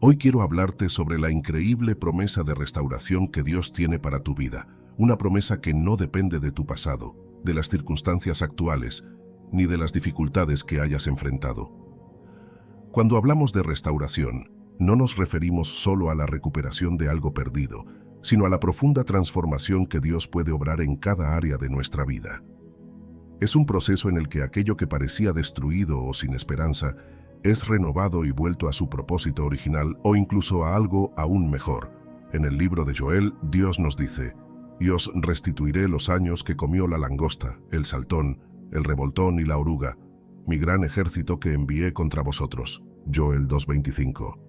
Hoy quiero hablarte sobre la increíble promesa de restauración que Dios tiene para tu vida, una promesa que no depende de tu pasado, de las circunstancias actuales, ni de las dificultades que hayas enfrentado. Cuando hablamos de restauración, no nos referimos solo a la recuperación de algo perdido, sino a la profunda transformación que Dios puede obrar en cada área de nuestra vida. Es un proceso en el que aquello que parecía destruido o sin esperanza es renovado y vuelto a su propósito original o incluso a algo aún mejor. En el libro de Joel, Dios nos dice: «Y os restituiré los años que comió la langosta, el saltón, el revoltón y la oruga, mi gran ejército que envié contra vosotros». Joel 2:25.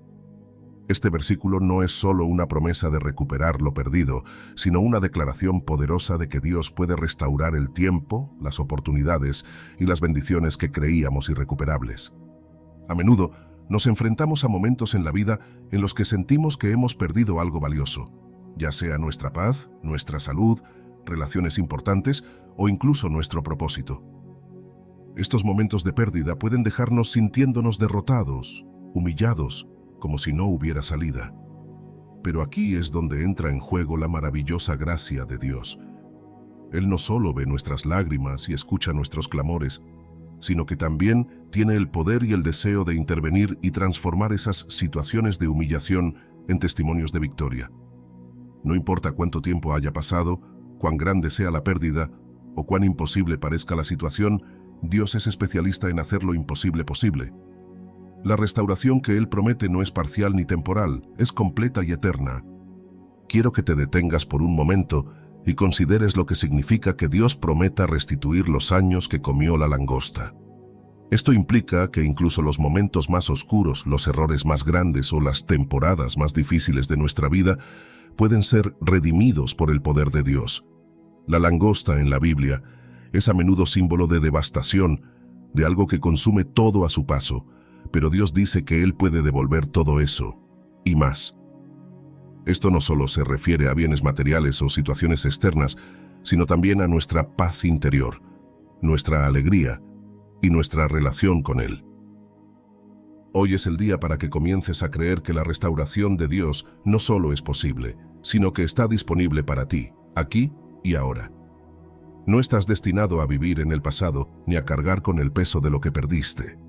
Este versículo no es solo una promesa de recuperar lo perdido, sino una declaración poderosa de que Dios puede restaurar el tiempo, las oportunidades y las bendiciones que creíamos irrecuperables. A menudo nos enfrentamos a momentos en la vida en los que sentimos que hemos perdido algo valioso, ya sea nuestra paz, nuestra salud, relaciones importantes o incluso nuestro propósito. Estos momentos de pérdida pueden dejarnos sintiéndonos derrotados, humillados, como si no hubiera salida. Pero aquí es donde entra en juego la maravillosa gracia de Dios. Él no solo ve nuestras lágrimas y escucha nuestros clamores, sino que también tiene el poder y el deseo de intervenir y transformar esas situaciones de humillación en testimonios de victoria. No importa cuánto tiempo haya pasado, cuán grande sea la pérdida o cuán imposible parezca la situación, Dios es especialista en hacer lo imposible posible. La restauración que Él promete no es parcial ni temporal, es completa y eterna. Quiero que te detengas por un momento y consideres lo que significa que Dios prometa restituir los años que comió la langosta. Esto implica que incluso los momentos más oscuros, los errores más grandes o las temporadas más difíciles de nuestra vida pueden ser redimidos por el poder de Dios. La langosta en la Biblia es a menudo símbolo de devastación, de algo que consume todo a su paso, pero Dios dice que Él puede devolver todo eso y más. Esto no solo se refiere a bienes materiales o situaciones externas, sino también a nuestra paz interior, nuestra alegría y nuestra relación con Él. Hoy es el día para que comiences a creer que la restauración de Dios no solo es posible, sino que está disponible para ti, aquí y ahora. No estás destinado a vivir en el pasado ni a cargar con el peso de lo que perdiste.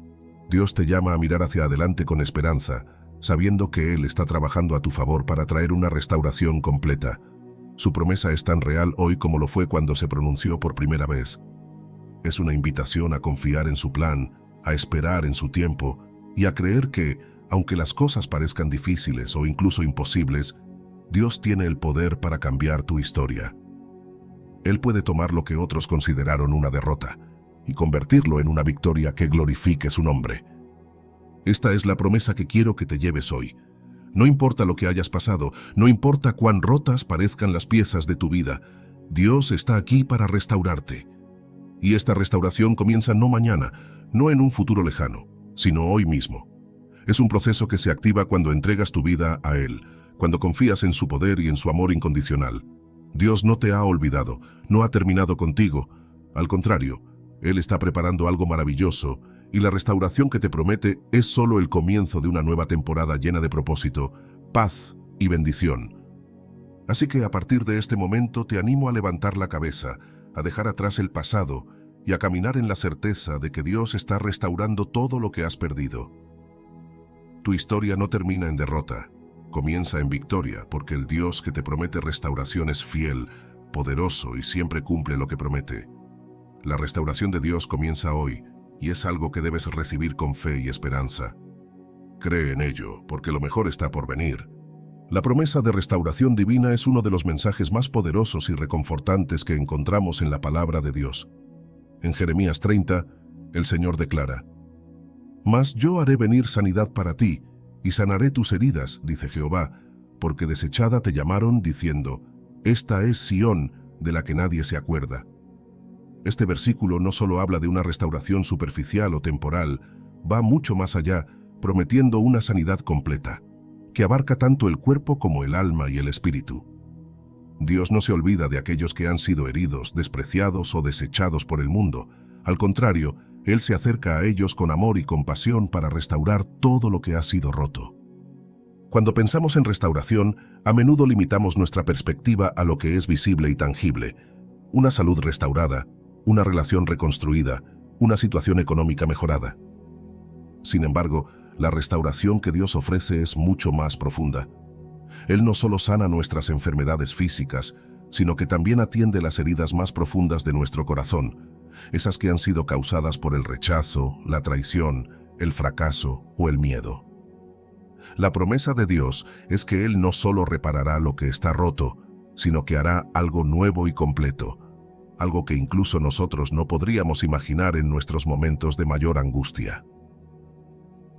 Dios te llama a mirar hacia adelante con esperanza, sabiendo que Él está trabajando a tu favor para traer una restauración completa. Su promesa es tan real hoy como lo fue cuando se pronunció por primera vez. Es una invitación a confiar en su plan, a esperar en su tiempo y a creer que, aunque las cosas parezcan difíciles o incluso imposibles, Dios tiene el poder para cambiar tu historia. Él puede tomar lo que otros consideraron una derrota y convertirlo en una victoria que glorifique su nombre. Esta es la promesa que quiero que te lleves hoy. No importa lo que hayas pasado, no importa cuán rotas parezcan las piezas de tu vida, Dios está aquí para restaurarte. Y esta restauración comienza no mañana, no en un futuro lejano, sino hoy mismo. Es un proceso que se activa cuando entregas tu vida a Él, cuando confías en su poder y en su amor incondicional. Dios no te ha olvidado, no ha terminado contigo. Al contrario, Él está preparando algo maravilloso, y la restauración que te promete es solo el comienzo de una nueva temporada llena de propósito, paz y bendición. Así que a partir de este momento te animo a levantar la cabeza, a dejar atrás el pasado y a caminar en la certeza de que Dios está restaurando todo lo que has perdido. Tu historia no termina en derrota, comienza en victoria, porque el Dios que te promete restauración es fiel, poderoso y siempre cumple lo que promete. La restauración de Dios comienza hoy, y es algo que debes recibir con fe y esperanza. Cree en ello, porque lo mejor está por venir. La promesa de restauración divina es uno de los mensajes más poderosos y reconfortantes que encontramos en la palabra de Dios. En Jeremías 30, el Señor declara: «Mas yo haré venir sanidad para ti, y sanaré tus heridas, dice Jehová, porque desechada te llamaron, diciendo: Esta es Sión, de la que nadie se acuerda». Este versículo no solo habla de una restauración superficial o temporal, va mucho más allá, prometiendo una sanidad completa, que abarca tanto el cuerpo como el alma y el espíritu. Dios no se olvida de aquellos que han sido heridos, despreciados o desechados por el mundo. Al contrario, Él se acerca a ellos con amor y compasión para restaurar todo lo que ha sido roto. Cuando pensamos en restauración, a menudo limitamos nuestra perspectiva a lo que es visible y tangible. Una salud restaurada, una relación reconstruida, una situación económica mejorada. Sin embargo, la restauración que Dios ofrece es mucho más profunda. Él no solo sana nuestras enfermedades físicas, sino que también atiende las heridas más profundas de nuestro corazón, esas que han sido causadas por el rechazo, la traición, el fracaso o el miedo. La promesa de Dios es que Él no solo reparará lo que está roto, sino que hará algo nuevo y completo, algo que incluso nosotros no podríamos imaginar en nuestros momentos de mayor angustia.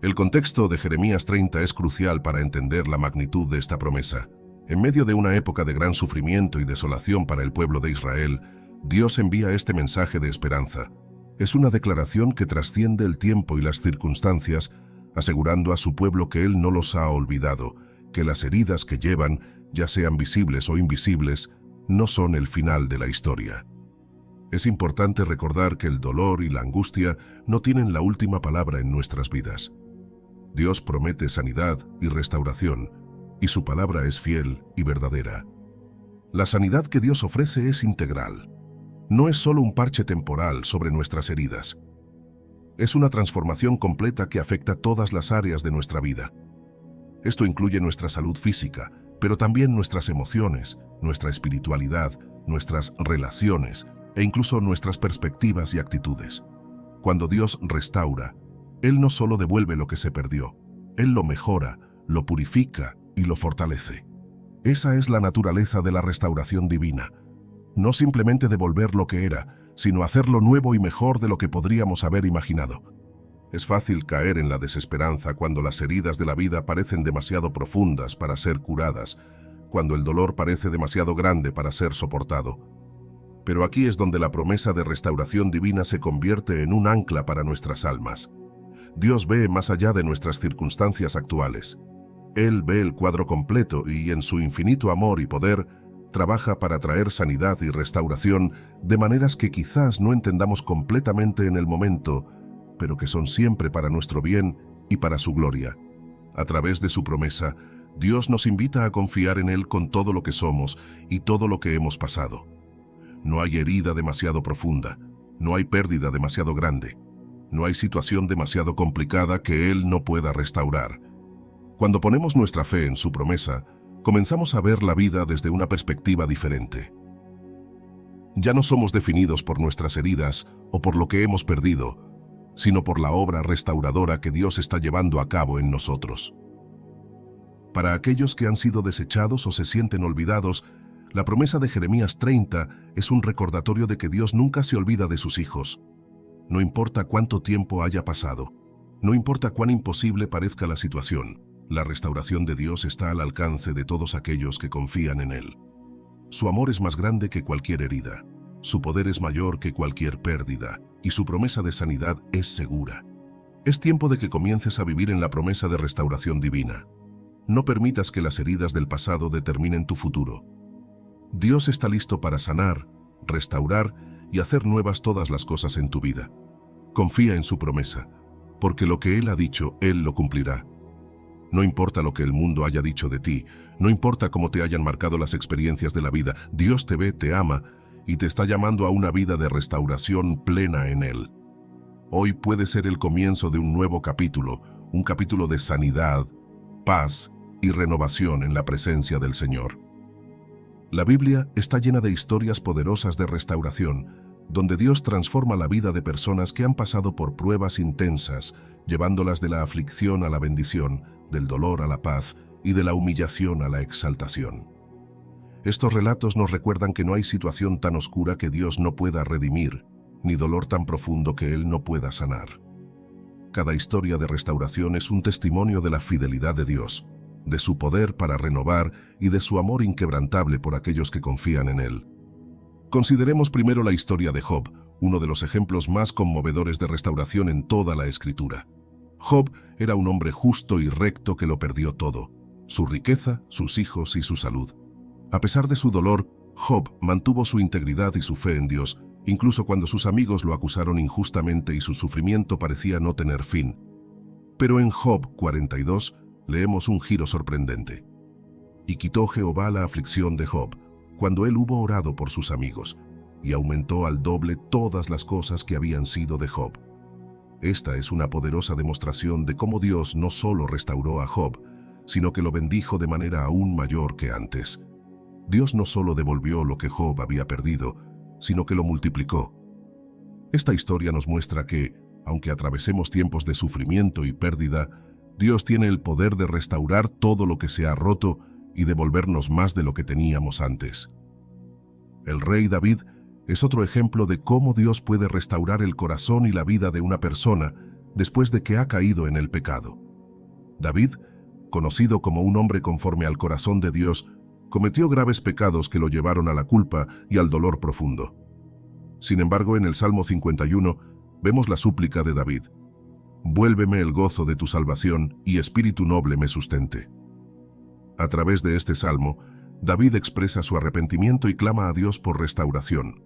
El contexto de Jeremías 30 es crucial para entender la magnitud de esta promesa. En medio de una época de gran sufrimiento y desolación para el pueblo de Israel, Dios envía este mensaje de esperanza. Es una declaración que trasciende el tiempo y las circunstancias, asegurando a su pueblo que Él no los ha olvidado, que las heridas que llevan, ya sean visibles o invisibles, no son el final de la historia. Es importante recordar que el dolor y la angustia no tienen la última palabra en nuestras vidas. Dios promete sanidad y restauración, y su palabra es fiel y verdadera. La sanidad que Dios ofrece es integral. No es solo un parche temporal sobre nuestras heridas. Es una transformación completa que afecta todas las áreas de nuestra vida. Esto incluye nuestra salud física, pero también nuestras emociones, nuestra espiritualidad, nuestras relaciones e incluso nuestras perspectivas y actitudes. Cuando Dios restaura, Él no solo devuelve lo que se perdió, Él lo mejora, lo purifica y lo fortalece. Esa es la naturaleza de la restauración divina. No simplemente devolver lo que era, sino hacerlo nuevo y mejor de lo que podríamos haber imaginado. Es fácil caer en la desesperanza cuando las heridas de la vida parecen demasiado profundas para ser curadas, cuando el dolor parece demasiado grande para ser soportado. Pero aquí es donde la promesa de restauración divina se convierte en un ancla para nuestras almas. Dios ve más allá de nuestras circunstancias actuales. Él ve el cuadro completo y, en su infinito amor y poder, trabaja para traer sanidad y restauración de maneras que quizás no entendamos completamente en el momento, pero que son siempre para nuestro bien y para su gloria. A través de su promesa, Dios nos invita a confiar en Él con todo lo que somos y todo lo que hemos pasado. No hay herida demasiado profunda, no hay pérdida demasiado grande, no hay situación demasiado complicada que Él no pueda restaurar. Cuando ponemos nuestra fe en su promesa, comenzamos a ver la vida desde una perspectiva diferente. Ya no somos definidos por nuestras heridas o por lo que hemos perdido, sino por la obra restauradora que Dios está llevando a cabo en nosotros. Para aquellos que han sido desechados o se sienten olvidados, la promesa de Jeremías 30 es un recordatorio de que Dios nunca se olvida de sus hijos. No importa cuánto tiempo haya pasado, no importa cuán imposible parezca la situación, la restauración de Dios está al alcance de todos aquellos que confían en Él. Su amor es más grande que cualquier herida, su poder es mayor que cualquier pérdida, y su promesa de sanidad es segura. Es tiempo de que comiences a vivir en la promesa de restauración divina. No permitas que las heridas del pasado determinen tu futuro. Dios está listo para sanar, restaurar y hacer nuevas todas las cosas en tu vida. Confía en su promesa, porque lo que Él ha dicho, Él lo cumplirá. No importa lo que el mundo haya dicho de ti, no importa cómo te hayan marcado las experiencias de la vida, Dios te ve, te ama y te está llamando a una vida de restauración plena en Él. Hoy puede ser el comienzo de un nuevo capítulo, un capítulo de sanidad, paz y renovación en la presencia del Señor. La Biblia está llena de historias poderosas de restauración, donde Dios transforma la vida de personas que han pasado por pruebas intensas, llevándolas de la aflicción a la bendición, del dolor a la paz y de la humillación a la exaltación. Estos relatos nos recuerdan que no hay situación tan oscura que Dios no pueda redimir, ni dolor tan profundo que Él no pueda sanar. Cada historia de restauración es un testimonio de la fidelidad de Dios, de su poder para renovar y de su amor inquebrantable por aquellos que confían en Él. Consideremos primero la historia de Job, uno de los ejemplos más conmovedores de restauración en toda la Escritura. Job era un hombre justo y recto que lo perdió todo, su riqueza, sus hijos y su salud. A pesar de su dolor, Job mantuvo su integridad y su fe en Dios, incluso cuando sus amigos lo acusaron injustamente y su sufrimiento parecía no tener fin. Pero en Job 42, leemos un giro sorprendente. Y quitó Jehová la aflicción de Job, cuando él hubo orado por sus amigos, y aumentó al doble todas las cosas que habían sido de Job. Esta es una poderosa demostración de cómo Dios no solo restauró a Job, sino que lo bendijo de manera aún mayor que antes. Dios no solo devolvió lo que Job había perdido, sino que lo multiplicó. Esta historia nos muestra que, aunque atravesemos tiempos de sufrimiento y pérdida, Dios tiene el poder de restaurar todo lo que se ha roto y devolvernos más de lo que teníamos antes. El rey David es otro ejemplo de cómo Dios puede restaurar el corazón y la vida de una persona después de que ha caído en el pecado. David, conocido como un hombre conforme al corazón de Dios, cometió graves pecados que lo llevaron a la culpa y al dolor profundo. Sin embargo, en el Salmo 51 vemos la súplica de David: «Vuélveme el gozo de tu salvación y espíritu noble me sustente». A través de este salmo, David expresa su arrepentimiento y clama a Dios por restauración.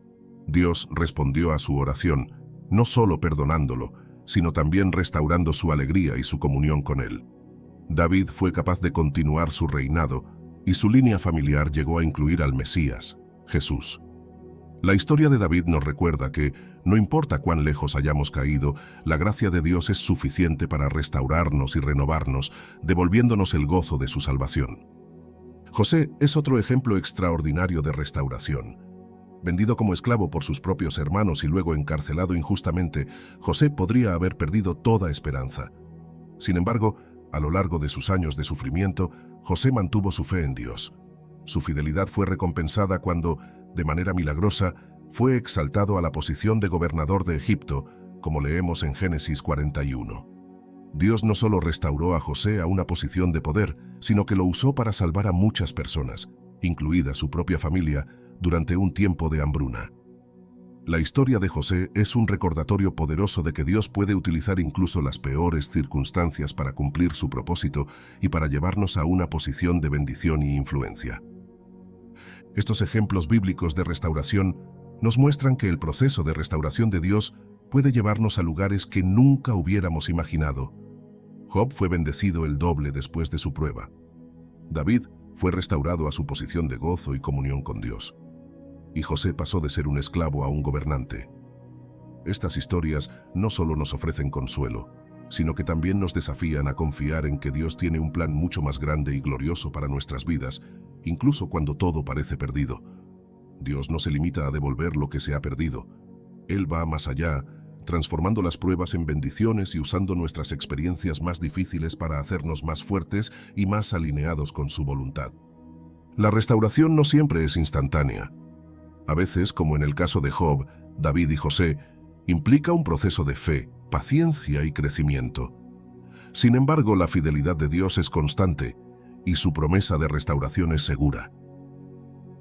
Dios respondió a su oración, no solo perdonándolo, sino también restaurando su alegría y su comunión con él. David fue capaz de continuar su reinado, y su línea familiar llegó a incluir al Mesías, Jesús. La historia de David nos recuerda que, no importa cuán lejos hayamos caído, la gracia de Dios es suficiente para restaurarnos y renovarnos, devolviéndonos el gozo de su salvación. José es otro ejemplo extraordinario de restauración. Vendido como esclavo por sus propios hermanos y luego encarcelado injustamente, José podría haber perdido toda esperanza. Sin embargo, a lo largo de sus años de sufrimiento, José mantuvo su fe en Dios. Su fidelidad fue recompensada cuando, de manera milagrosa, fue exaltado a la posición de gobernador de Egipto, como leemos en Génesis 41. Dios no solo restauró a José a una posición de poder, sino que lo usó para salvar a muchas personas, incluida su propia familia, durante un tiempo de hambruna. La historia de José es un recordatorio poderoso de que Dios puede utilizar incluso las peores circunstancias para cumplir su propósito y para llevarnos a una posición de bendición y influencia. Estos ejemplos bíblicos de restauración nos muestran que el proceso de restauración de Dios puede llevarnos a lugares que nunca hubiéramos imaginado. Job fue bendecido el doble después de su prueba. David fue restaurado a su posición de gozo y comunión con Dios. Y José pasó de ser un esclavo a un gobernante. Estas historias no solo nos ofrecen consuelo, sino que también nos desafían a confiar en que Dios tiene un plan mucho más grande y glorioso para nuestras vidas, incluso cuando todo parece perdido. Dios no se limita a devolver lo que se ha perdido. Él va más allá, transformando las pruebas en bendiciones y usando nuestras experiencias más difíciles para hacernos más fuertes y más alineados con su voluntad. La restauración no siempre es instantánea. A veces, como en el caso de Job, David y José, implica un proceso de fe, paciencia y crecimiento. Sin embargo, la fidelidad de Dios es constante y su promesa de restauración es segura.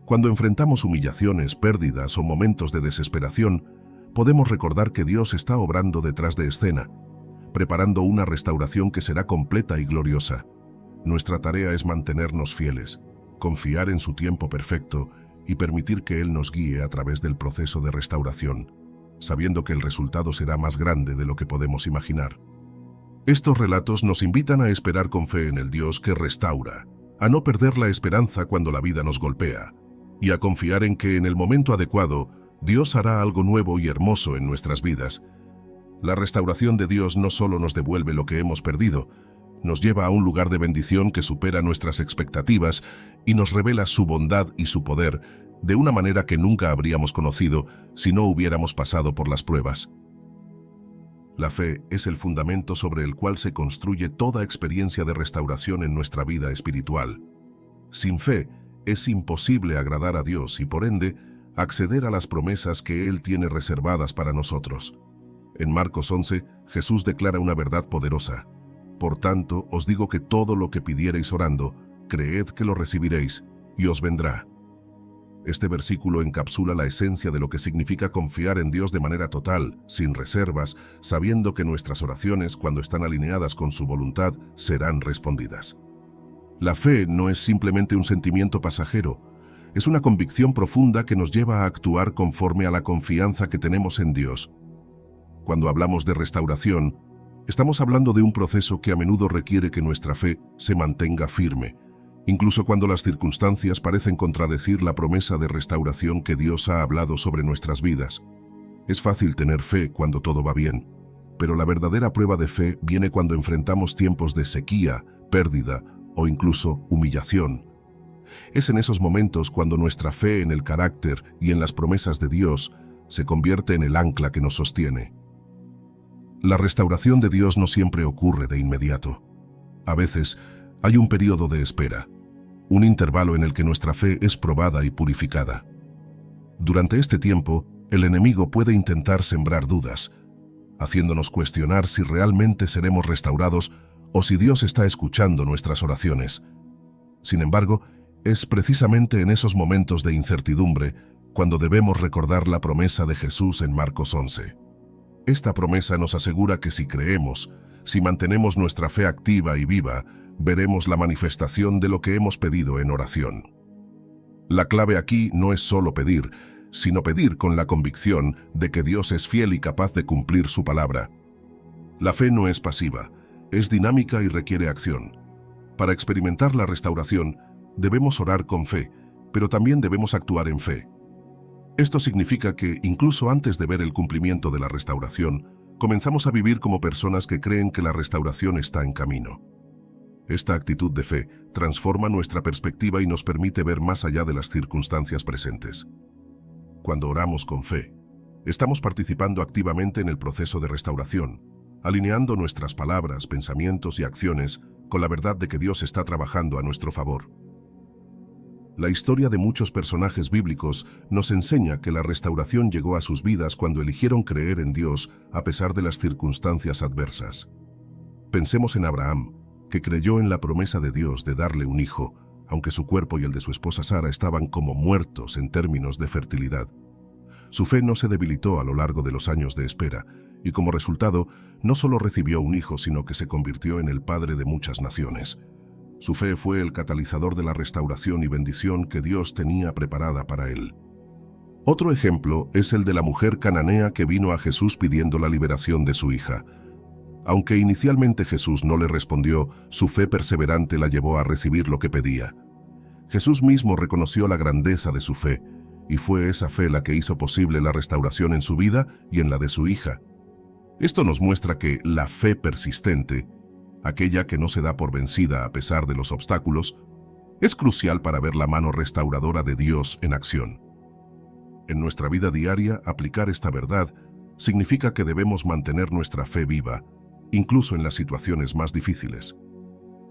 Cuando enfrentamos humillaciones, pérdidas o momentos de desesperación, podemos recordar que Dios está obrando detrás de escena, preparando una restauración que será completa y gloriosa. Nuestra tarea es mantenernos fieles, confiar en su tiempo perfecto y permitir que Él nos guíe a través del proceso de restauración, sabiendo que el resultado será más grande de lo que podemos imaginar. Estos relatos nos invitan a esperar con fe en el Dios que restaura, a no perder la esperanza cuando la vida nos golpea, y a confiar en que en el momento adecuado Dios hará algo nuevo y hermoso en nuestras vidas. La restauración de Dios no solo nos devuelve lo que hemos perdido, nos lleva a un lugar de bendición que supera nuestras expectativas y nos revela su bondad y su poder de una manera que nunca habríamos conocido si no hubiéramos pasado por las pruebas. La fe es el fundamento sobre el cual se construye toda experiencia de restauración en nuestra vida espiritual. Sin fe, es imposible agradar a Dios y, por ende, acceder a las promesas que Él tiene reservadas para nosotros. En Marcos 11, Jesús declara una verdad poderosa: «Por tanto, os digo que todo lo que pidiereis orando, creed que lo recibiréis, y os vendrá». Este versículo encapsula la esencia de lo que significa confiar en Dios de manera total, sin reservas, sabiendo que nuestras oraciones, cuando están alineadas con su voluntad, serán respondidas. La fe no es simplemente un sentimiento pasajero, es una convicción profunda que nos lleva a actuar conforme a la confianza que tenemos en Dios. Cuando hablamos de restauración, Estamos hablando de un proceso que a menudo requiere que nuestra fe se mantenga firme, incluso cuando las circunstancias parecen contradecir la promesa de restauración que Dios ha hablado sobre nuestras vidas. Es fácil tener fe cuando todo va bien, pero la verdadera prueba de fe viene cuando enfrentamos tiempos de sequía, pérdida o incluso humillación. Es en esos momentos cuando nuestra fe en el carácter y en las promesas de Dios se convierte en el ancla que nos sostiene. La restauración de Dios no siempre ocurre de inmediato. A veces hay un periodo de espera, un intervalo en el que nuestra fe es probada y purificada. Durante este tiempo, el enemigo puede intentar sembrar dudas, haciéndonos cuestionar si realmente seremos restaurados o si Dios está escuchando nuestras oraciones. Sin embargo, es precisamente en esos momentos de incertidumbre cuando debemos recordar la promesa de Jesús en Marcos 11. Esta promesa nos asegura que si creemos, si mantenemos nuestra fe activa y viva, veremos la manifestación de lo que hemos pedido en oración. La clave aquí no es solo pedir, sino pedir con la convicción de que Dios es fiel y capaz de cumplir su palabra. La fe no es pasiva, es dinámica y requiere acción. Para experimentar la restauración, debemos orar con fe, pero también debemos actuar en fe. Esto significa que, incluso antes de ver el cumplimiento de la restauración, comenzamos a vivir como personas que creen que la restauración está en camino. Esta actitud de fe transforma nuestra perspectiva y nos permite ver más allá de las circunstancias presentes. Cuando oramos con fe, estamos participando activamente en el proceso de restauración, alineando nuestras palabras, pensamientos y acciones con la verdad de que Dios está trabajando a nuestro favor. La historia de muchos personajes bíblicos nos enseña que la restauración llegó a sus vidas cuando eligieron creer en Dios a pesar de las circunstancias adversas. Pensemos en Abraham, que creyó en la promesa de Dios de darle un hijo, aunque su cuerpo y el de su esposa Sara estaban como muertos en términos de fertilidad. Su fe no se debilitó a lo largo de los años de espera, y como resultado, no solo recibió un hijo, sino que se convirtió en el padre de muchas naciones. Su fe fue el catalizador de la restauración y bendición que Dios tenía preparada para él. Otro ejemplo es el de la mujer cananea que vino a Jesús pidiendo la liberación de su hija. Aunque inicialmente Jesús no le respondió, su fe perseverante la llevó a recibir lo que pedía. Jesús mismo reconoció la grandeza de su fe, y fue esa fe la que hizo posible la restauración en su vida y en la de su hija. Esto nos muestra que la fe persistente, aquella que no se da por vencida a pesar de los obstáculos, es crucial para ver la mano restauradora de Dios en acción. En nuestra vida diaria, aplicar esta verdad significa que debemos mantener nuestra fe viva, incluso en las situaciones más difíciles.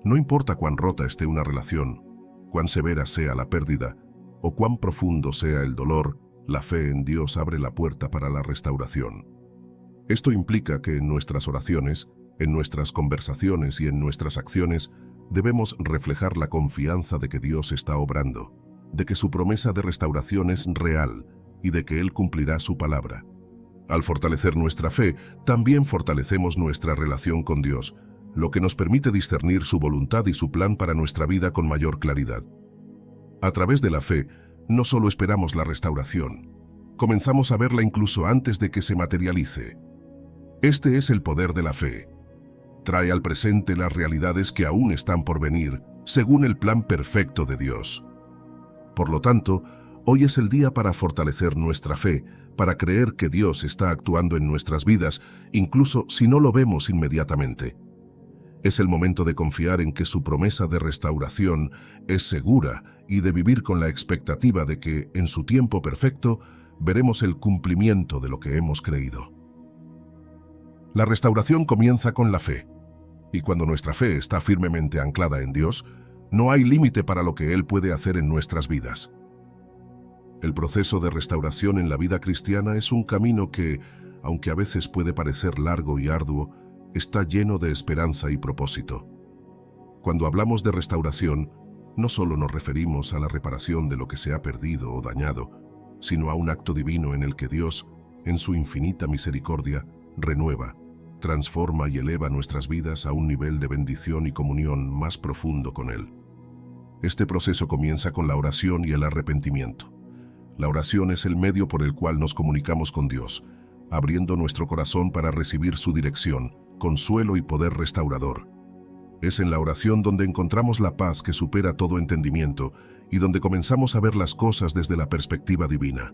No importa cuán rota esté una relación, cuán severa sea la pérdida, o cuán profundo sea el dolor, la fe en Dios abre la puerta para la restauración. Esto implica que en nuestras oraciones, en nuestras conversaciones y en nuestras acciones debemos reflejar la confianza de que Dios está obrando, de que su promesa de restauración es real y de que Él cumplirá su palabra. Al fortalecer nuestra fe, también fortalecemos nuestra relación con Dios, lo que nos permite discernir su voluntad y su plan para nuestra vida con mayor claridad. A través de la fe, no solo esperamos la restauración, comenzamos a verla incluso antes de que se materialice. Este es el poder de la fe. Trae al presente las realidades que aún están por venir, según el plan perfecto de Dios. Por lo tanto, hoy es el día para fortalecer nuestra fe, para creer que Dios está actuando en nuestras vidas, incluso si no lo vemos inmediatamente. Es el momento de confiar en que su promesa de restauración es segura y de vivir con la expectativa de que, en su tiempo perfecto, veremos el cumplimiento de lo que hemos creído. La restauración comienza con la fe, y cuando nuestra fe está firmemente anclada en Dios, no hay límite para lo que Él puede hacer en nuestras vidas. El proceso de restauración en la vida cristiana es un camino que, aunque a veces puede parecer largo y arduo, está lleno de esperanza y propósito. Cuando hablamos de restauración, no solo nos referimos a la reparación de lo que se ha perdido o dañado, sino a un acto divino en el que Dios, en su infinita misericordia, renueva, transforma y eleva nuestras vidas a un nivel de bendición y comunión más profundo con Él. Este proceso comienza con la oración y el arrepentimiento. La oración es el medio por el cual nos comunicamos con Dios, abriendo nuestro corazón para recibir su dirección, consuelo y poder restaurador. Es en la oración donde encontramos la paz que supera todo entendimiento y donde comenzamos a ver las cosas desde la perspectiva divina.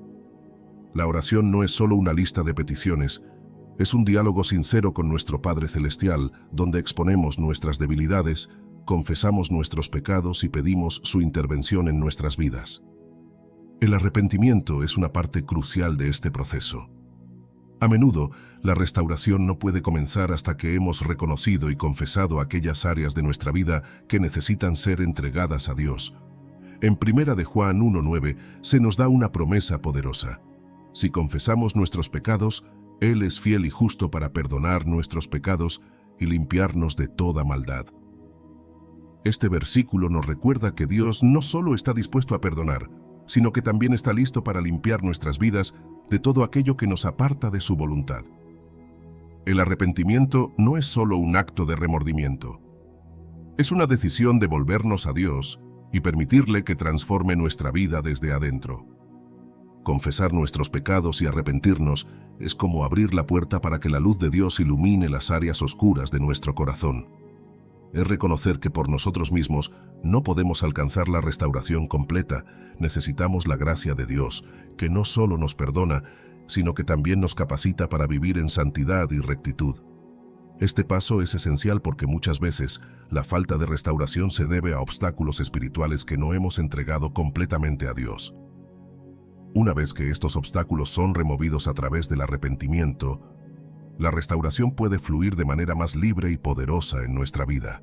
La oración no es solo una lista de peticiones, es un diálogo sincero con nuestro Padre Celestial, donde exponemos nuestras debilidades, confesamos nuestros pecados y pedimos su intervención en nuestras vidas. El arrepentimiento es una parte crucial de este proceso. A menudo, la restauración no puede comenzar hasta que hemos reconocido y confesado aquellas áreas de nuestra vida que necesitan ser entregadas a Dios. En 1 de Juan 1:9 se nos da una promesa poderosa. Si confesamos nuestros pecados, Él es fiel y justo para perdonar nuestros pecados y limpiarnos de toda maldad. Este versículo nos recuerda que Dios no solo está dispuesto a perdonar, sino que también está listo para limpiar nuestras vidas de todo aquello que nos aparta de su voluntad. El arrepentimiento no es solo un acto de remordimiento. Es una decisión de volvernos a Dios y permitirle que transforme nuestra vida desde adentro. Confesar nuestros pecados y arrepentirnos es como abrir la puerta para que la luz de Dios ilumine las áreas oscuras de nuestro corazón. Es reconocer que por nosotros mismos no podemos alcanzar la restauración completa. Necesitamos la gracia de Dios, que no solo nos perdona, sino que también nos capacita para vivir en santidad y rectitud. Este paso es esencial porque muchas veces la falta de restauración se debe a obstáculos espirituales que no hemos entregado completamente a Dios. Una vez que estos obstáculos son removidos a través del arrepentimiento, la restauración puede fluir de manera más libre y poderosa en nuestra vida.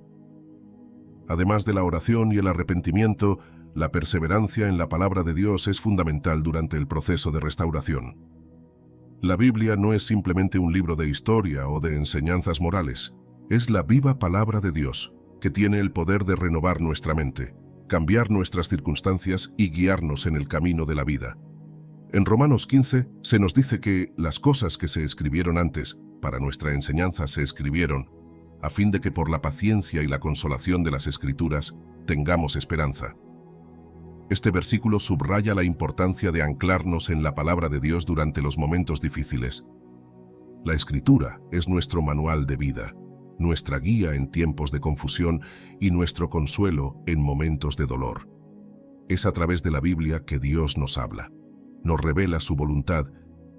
Además de la oración y el arrepentimiento, la perseverancia en la palabra de Dios es fundamental durante el proceso de restauración. La Biblia no es simplemente un libro de historia o de enseñanzas morales, es la viva palabra de Dios, que tiene el poder de renovar nuestra mente, cambiar nuestras circunstancias y guiarnos en el camino de la vida. En Romanos 15 se nos dice que las cosas que se escribieron antes, para nuestra enseñanza se escribieron, a fin de que por la paciencia y la consolación de las Escrituras tengamos esperanza. Este versículo subraya la importancia de anclarnos en la palabra de Dios durante los momentos difíciles. La Escritura es nuestro manual de vida, nuestra guía en tiempos de confusión y nuestro consuelo en momentos de dolor. Es a través de la Biblia que Dios nos habla, nos revela su voluntad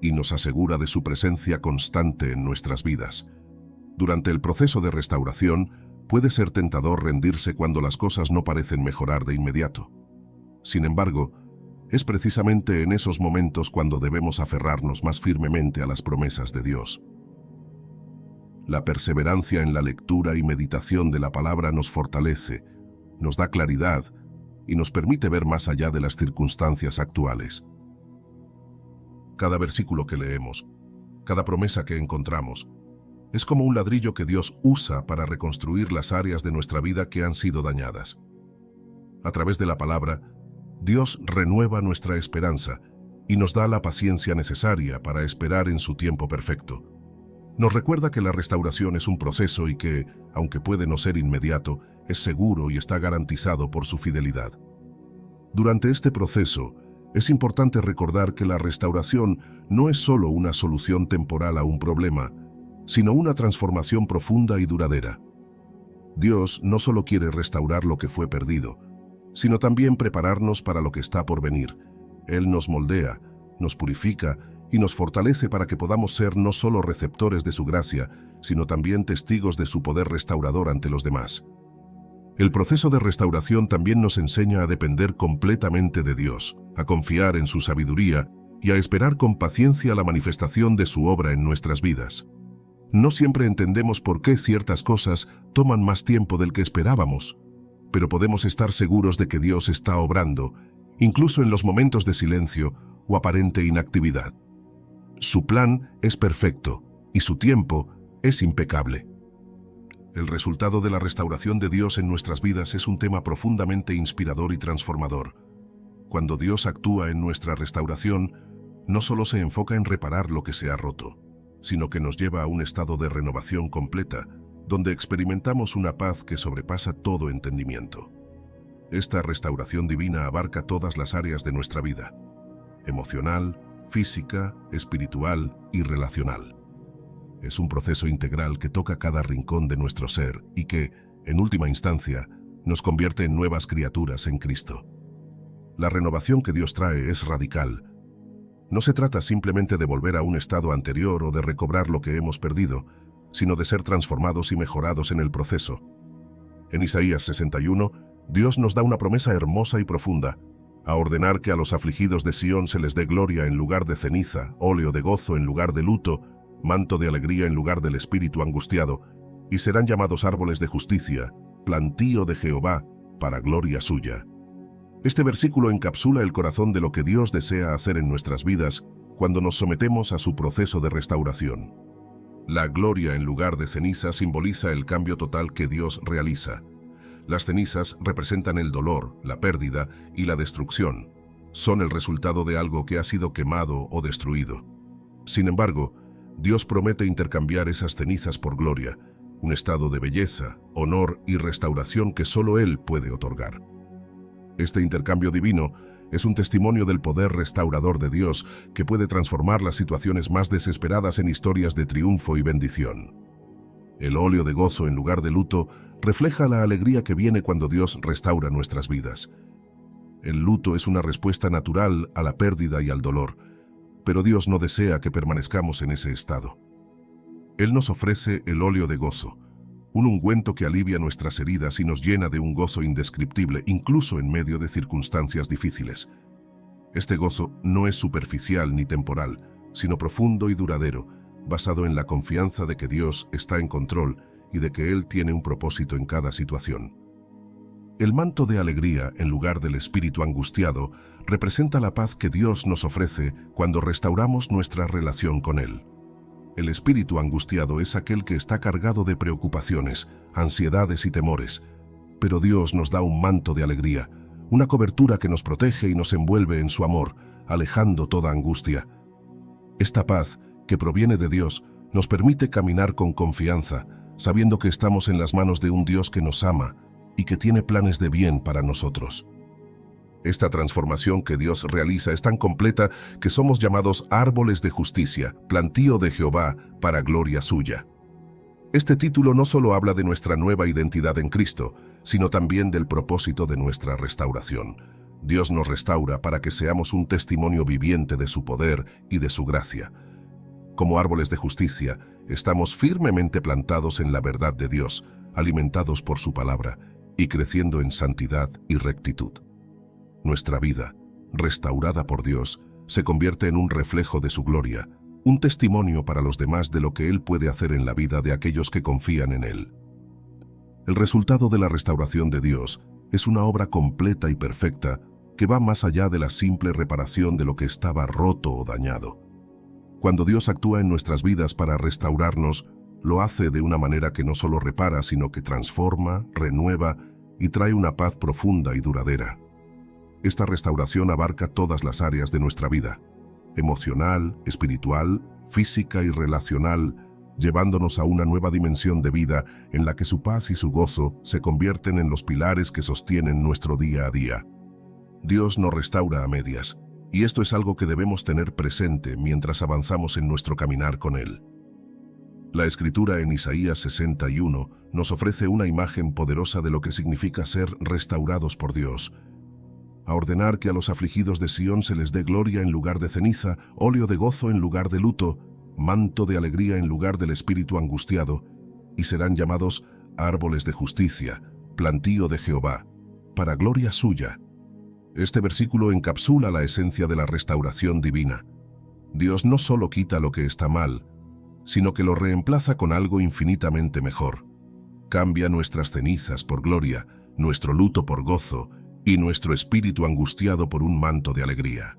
y nos asegura de su presencia constante en nuestras vidas. Durante el proceso de restauración, puede ser tentador rendirse cuando las cosas no parecen mejorar de inmediato. Sin embargo, es precisamente en esos momentos cuando debemos aferrarnos más firmemente a las promesas de Dios. La perseverancia en la lectura y meditación de la palabra nos fortalece, nos da claridad y nos permite ver más allá de las circunstancias actuales. Cada versículo que leemos, cada promesa que encontramos, es como un ladrillo que Dios usa para reconstruir las áreas de nuestra vida que han sido dañadas. A través de la palabra, Dios renueva nuestra esperanza y nos da la paciencia necesaria para esperar en su tiempo perfecto. Nos recuerda que la restauración es un proceso y que, aunque puede no ser inmediato, es seguro y está garantizado por su fidelidad. Durante este proceso, es importante recordar que la restauración no es solo una solución temporal a un problema, sino una transformación profunda y duradera. Dios no solo quiere restaurar lo que fue perdido, sino también prepararnos para lo que está por venir. Él nos moldea, nos purifica y nos fortalece para que podamos ser no solo receptores de su gracia, sino también testigos de su poder restaurador ante los demás. El proceso de restauración también nos enseña a depender completamente de Dios, a confiar en su sabiduría y a esperar con paciencia la manifestación de su obra en nuestras vidas. No siempre entendemos por qué ciertas cosas toman más tiempo del que esperábamos, pero podemos estar seguros de que Dios está obrando, incluso en los momentos de silencio o aparente inactividad. Su plan es perfecto y su tiempo es impecable. El resultado de la restauración de Dios en nuestras vidas es un tema profundamente inspirador y transformador. Cuando Dios actúa en nuestra restauración, no solo se enfoca en reparar lo que se ha roto, sino que nos lleva a un estado de renovación completa, donde experimentamos una paz que sobrepasa todo entendimiento. Esta restauración divina abarca todas las áreas de nuestra vida: emocional, física, espiritual y relacional. Es un proceso integral que toca cada rincón de nuestro ser y que, en última instancia, nos convierte en nuevas criaturas en Cristo. La renovación que Dios trae es radical. No se trata simplemente de volver a un estado anterior o de recobrar lo que hemos perdido, sino de ser transformados y mejorados en el proceso. En Isaías 61, Dios nos da una promesa hermosa y profunda: a ordenar que a los afligidos de Sión se les dé gloria en lugar de ceniza, óleo de gozo en lugar de luto, manto de alegría en lugar del espíritu angustiado, y serán llamados árboles de justicia, plantío de Jehová, para gloria suya. Este versículo encapsula el corazón de lo que Dios desea hacer en nuestras vidas cuando nos sometemos a su proceso de restauración. La gloria en lugar de ceniza simboliza el cambio total que Dios realiza. Las cenizas representan el dolor, la pérdida y la destrucción. Son el resultado de algo que ha sido quemado o destruido. Sin embargo, Dios promete intercambiar esas cenizas por gloria, un estado de belleza, honor y restauración que solo Él puede otorgar. Este intercambio divino es un testimonio del poder restaurador de Dios que puede transformar las situaciones más desesperadas en historias de triunfo y bendición. El óleo de gozo en lugar de luto refleja la alegría que viene cuando Dios restaura nuestras vidas. El luto es una respuesta natural a la pérdida y al dolor, pero Dios no desea que permanezcamos en ese estado. Él nos ofrece el óleo de gozo, un ungüento que alivia nuestras heridas y nos llena de un gozo indescriptible, incluso en medio de circunstancias difíciles. Este gozo no es superficial ni temporal, sino profundo y duradero, basado en la confianza de que Dios está en control y de que Él tiene un propósito en cada situación. El manto de alegría, en lugar del espíritu angustiado, representa la paz que Dios nos ofrece cuando restauramos nuestra relación con Él. El espíritu angustiado es aquel que está cargado de preocupaciones, ansiedades y temores, pero Dios nos da un manto de alegría, una cobertura que nos protege y nos envuelve en su amor, alejando toda angustia. Esta paz, que proviene de Dios, nos permite caminar con confianza, sabiendo que estamos en las manos de un Dios que nos ama y que tiene planes de bien para nosotros. Esta transformación que Dios realiza es tan completa que somos llamados árboles de justicia, plantío de Jehová, para gloria suya. Este título no solo habla de nuestra nueva identidad en Cristo, sino también del propósito de nuestra restauración. Dios nos restaura para que seamos un testimonio viviente de su poder y de su gracia. Como árboles de justicia, estamos firmemente plantados en la verdad de Dios, alimentados por su palabra y creciendo en santidad y rectitud. Nuestra vida, restaurada por Dios, se convierte en un reflejo de su gloria, un testimonio para los demás de lo que Él puede hacer en la vida de aquellos que confían en Él. El resultado de la restauración de Dios es una obra completa y perfecta que va más allá de la simple reparación de lo que estaba roto o dañado. Cuando Dios actúa en nuestras vidas para restaurarnos, lo hace de una manera que no solo repara, sino que transforma, renueva y trae una paz profunda y duradera. Esta restauración abarca todas las áreas de nuestra vida, emocional, espiritual, física y relacional, llevándonos a una nueva dimensión de vida en la que su paz y su gozo se convierten en los pilares que sostienen nuestro día a día. Dios nos restaura a medias, y esto es algo que debemos tener presente mientras avanzamos en nuestro caminar con Él. La Escritura en Isaías 61 nos ofrece una imagen poderosa de lo que significa ser restaurados por Dios. A ordenar que a los afligidos de Sión se les dé gloria en lugar de ceniza, óleo de gozo en lugar de luto, manto de alegría en lugar del espíritu angustiado, y serán llamados árboles de justicia, plantío de Jehová, para gloria suya. Este versículo encapsula la esencia de la restauración divina. Dios no solo quita lo que está mal, sino que lo reemplaza con algo infinitamente mejor. Cambia nuestras cenizas por gloria, nuestro luto por gozo, y nuestro espíritu angustiado por un manto de alegría.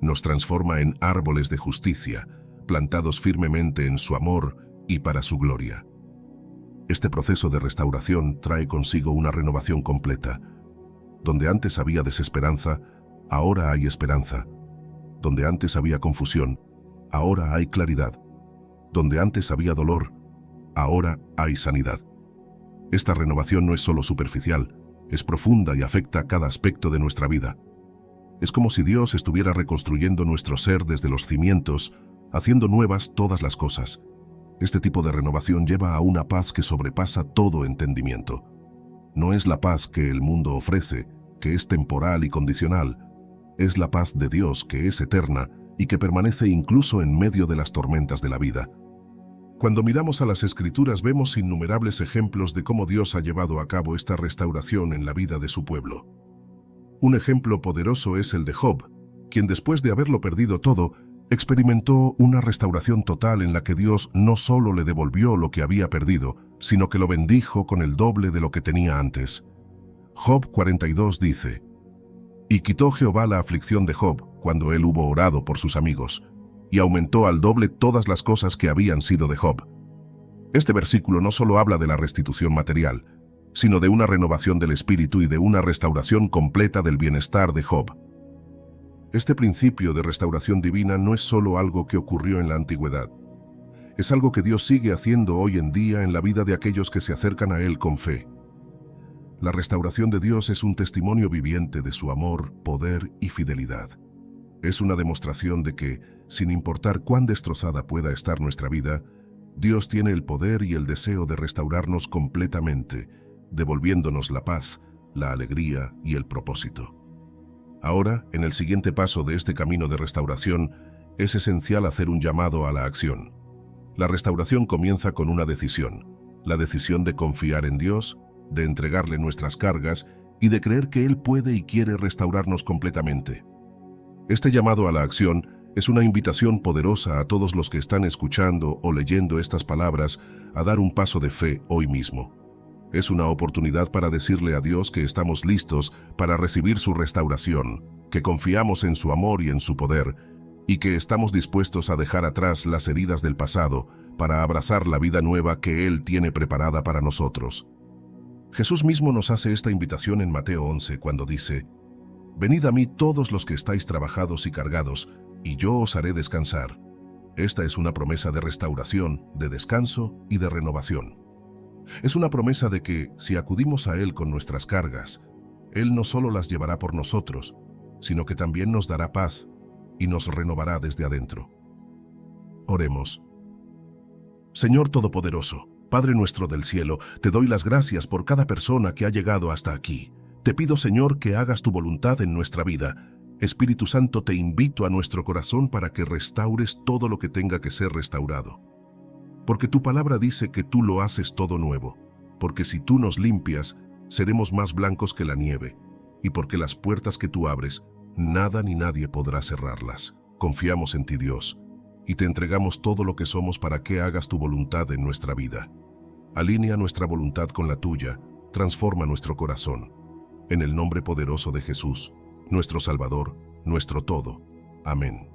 Nos transforma en árboles de justicia, plantados firmemente en su amor y para su gloria. Este proceso de restauración trae consigo una renovación completa. Donde antes había desesperanza, ahora hay esperanza. Donde antes había confusión, ahora hay claridad. Donde antes había dolor, ahora hay sanidad. Esta renovación no es solo superficial, es profunda y afecta a cada aspecto de nuestra vida. Es como si Dios estuviera reconstruyendo nuestro ser desde los cimientos, haciendo nuevas todas las cosas. Este tipo de renovación lleva a una paz que sobrepasa todo entendimiento. No es la paz que el mundo ofrece, que es temporal y condicional. Es la paz de Dios que es eterna y que permanece incluso en medio de las tormentas de la vida. Cuando miramos a las Escrituras vemos innumerables ejemplos de cómo Dios ha llevado a cabo esta restauración en la vida de su pueblo. Un ejemplo poderoso es el de Job, quien después de haberlo perdido todo, experimentó una restauración total en la que Dios no solo le devolvió lo que había perdido, sino que lo bendijo con el doble de lo que tenía antes. Job 42 dice: «Y quitó Jehová la aflicción de Job cuando él hubo orado por sus amigos, y aumentó al doble todas las cosas que habían sido de Job». Este versículo no solo habla de la restitución material, sino de una renovación del espíritu y de una restauración completa del bienestar de Job. Este principio de restauración divina no es solo algo que ocurrió en la antigüedad. Es algo que Dios sigue haciendo hoy en día en la vida de aquellos que se acercan a Él con fe. La restauración de Dios es un testimonio viviente de su amor, poder y fidelidad. Es una demostración de que, sin importar cuán destrozada pueda estar nuestra vida, Dios tiene el poder y el deseo de restaurarnos completamente, devolviéndonos la paz, la alegría y el propósito. Ahora, en el siguiente paso de este camino de restauración, es esencial hacer un llamado a la acción. La restauración comienza con una decisión, la decisión de confiar en Dios, de entregarle nuestras cargas y de creer que Él puede y quiere restaurarnos completamente. Este llamado a la acción es una invitación poderosa a todos los que están escuchando o leyendo estas palabras a dar un paso de fe hoy mismo. Es una oportunidad para decirle a Dios que estamos listos para recibir su restauración, que confiamos en su amor y en su poder, y que estamos dispuestos a dejar atrás las heridas del pasado para abrazar la vida nueva que Él tiene preparada para nosotros. Jesús mismo nos hace esta invitación en Mateo 11 cuando dice: «Venid a mí todos los que estáis trabajados y cargados, y yo os haré descansar». Esta es una promesa de restauración, de descanso y de renovación. Es una promesa de que, si acudimos a Él con nuestras cargas, Él no solo las llevará por nosotros, sino que también nos dará paz y nos renovará desde adentro. Oremos. Señor Todopoderoso, Padre nuestro del cielo, te doy las gracias por cada persona que ha llegado hasta aquí. Te pido, Señor, que hagas tu voluntad en nuestra vida. Espíritu Santo, te invito a nuestro corazón para que restaures todo lo que tenga que ser restaurado. Porque tu palabra dice que tú lo haces todo nuevo, porque si tú nos limpias, seremos más blancos que la nieve, y porque las puertas que tú abres, nada ni nadie podrá cerrarlas. Confiamos en ti, Dios, y te entregamos todo lo que somos para que hagas tu voluntad en nuestra vida. Alinea nuestra voluntad con la tuya, transforma nuestro corazón. En el nombre poderoso de Jesús, nuestro Salvador, nuestro todo. Amén.